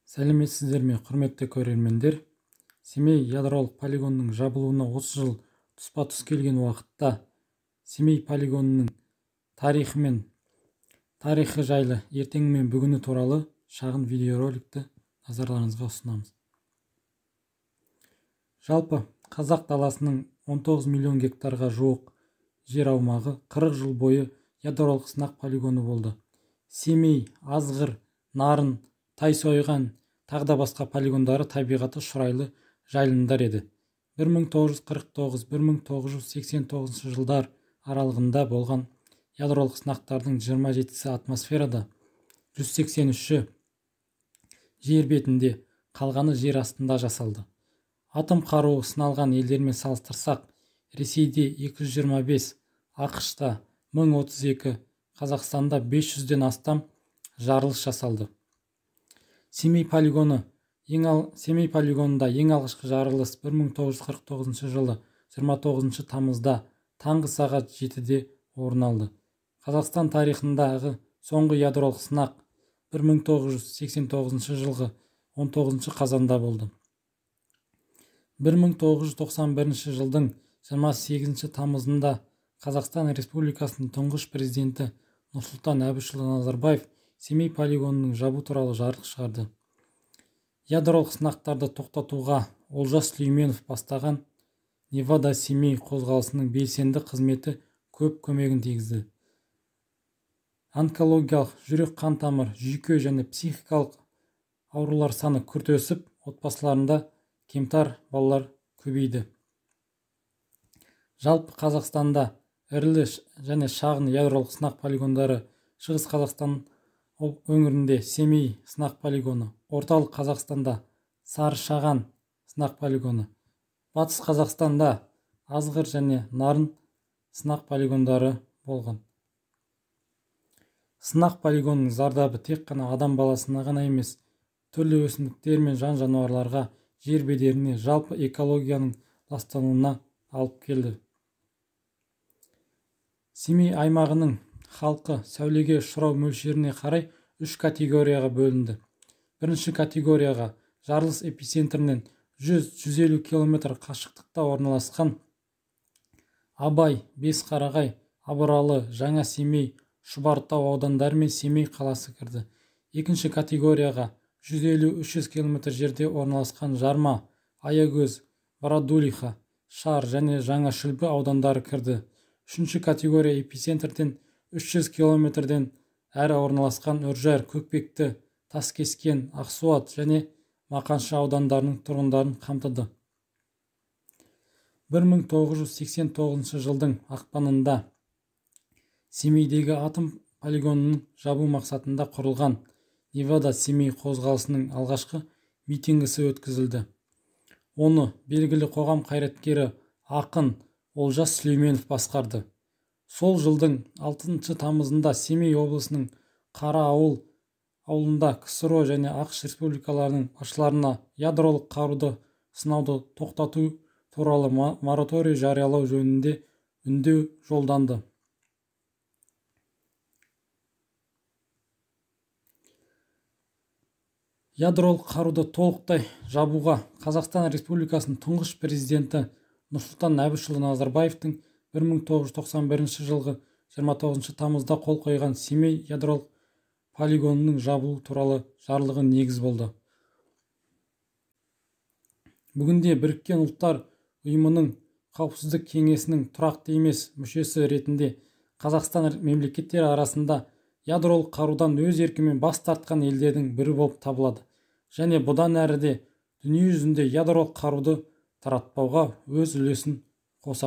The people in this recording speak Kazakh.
Сәлеметсіздер ме, құрметті көрермендер. Семей ядролық полигонының жабылуына 30 жыл тұспа-тұс келген уақытта Семей полигонының тарихы жайлы ертеңі мен бүгіні туралы шағын видеороликті назарларыңызға ұсынамыз. Жалпы қазақ даласының 19 миллион гектарға жуық жер аумағы 40 жыл бойы ядролық сынақ полигоны болды. Семей, Азғыр, Нарын, Тайсойған, тағда басқа полигондары табиғаты шұрайлы жайылымдар еді. 1949-1989 жылдар аралығында болған ядролық сынақтардың 27-сі атмосферада, 183-і жер бетінде, қалғаны жер астында жасалды. Атом қаруы сыналған елдермен салыстырсақ, Ресейде 225, ақш-та 1032, Қазақстанда 500-ден астам жарылыс жасалды. Семей полигонында ең алғашқы жарылыс 1949 жылы 29 тамызда таңғы сағат 7-де орын алды. Қазақстан тарихындағы соңғы ядролық сынақ 1989 жылғы 19 қазанда болды. 1991 жылдың 28 тамызында Қазақстан Республикасының тұңғыш президенті Нұрсұлтан Әбішұлы Назарбаев Семей полигонының жабу туралы жарлық шығарды. Ядролық сынақтарды тоқтатуға Олжас Сүлейменов бастаған Невада-Семей қозғалысының белсенді қызметі көп көмегін тигізді. Онкологиялық, жүрек-қан тамыр, жүйке және психикалық аурулар саны күрт өсіп, отбасыларында кемтар балалар көбейді. Жалпы Қазақстанда ірілі және шағын ядролық сынақ полигондары Шығыс Қазақстан өңірінде Семей сынақ полигоны, орталық Қазақстанда Сары-Шаған сынақ полигоны, батыс Қазақстанда Азғыр және Нарын сынақ полигондары болған. Сынақ полигонының зардабы тек қана адам баласына ғана емес, түрлі өсімдіктер мен жан-жануарларға, жер бедеріне, жалпы экологияның ластануына алып келді. Семей аймағының халқы сәулеге ұшырау мөлшеріне қарай 3 категорияға бөлінді. Бірінші категорияға жарылыс эпицентрінен 100-150 км қашықтықта орналасқан Абай, Бесқарағай, Абыралы, Жаңа Семей, Шұбартау аудандары мен Семей қаласы кірді. Екінші категорияға 150-300 км жерде орналасқан Жарма, Аягөз, Бородулиха, Шар және Жаңа Шүлбі аудандары кірді. Үшінші категория эпицентрден 300 км-ден әрі орналасқан Үржар, Көкпекті, Таскескен, Ақсуат және Мақаншы аудандарының тұрғындарын қамтыды. 1989 жылдың ақпанында Семейдегі атом полигонының жабу мақсатында құрылған Невада-Семей қозғалысының алғашқы митингісі өткізілді. Оны белгілі қоғам қайраткері ақын Олжас Сүлейменов басқарды. Сол жылдың 6 тамызында Семей облысының Қара ауылында КСРО және ақш республикаларының басшыларына ядролық қаруды сынауды тоқтату туралы мораторий жариялау жөнінде үндеу жолданды. Ядролық қаруды толықтай жабуға Қазақстан Республикасының тұңғыш президенті Нұрсұлтан Әбішұлы Назарбаевтың 1991 жылғы 29 тамызда қол қойған Семей ядролық полигонының жабылу туралы жарлығы негіз болды. Бүгінде Біріккен ұлттар ұйымының қауіпсіздік кеңесінің тұрақты емес мүшесі ретінде Қазақстан мемлекеттері арасында ядролық қарудан өз еркімен бас тартқан елдердің бірі болып табылады және бұдан әрі де дүние жүзінде ядролық қаруды таратпауға өз үлесін қосады.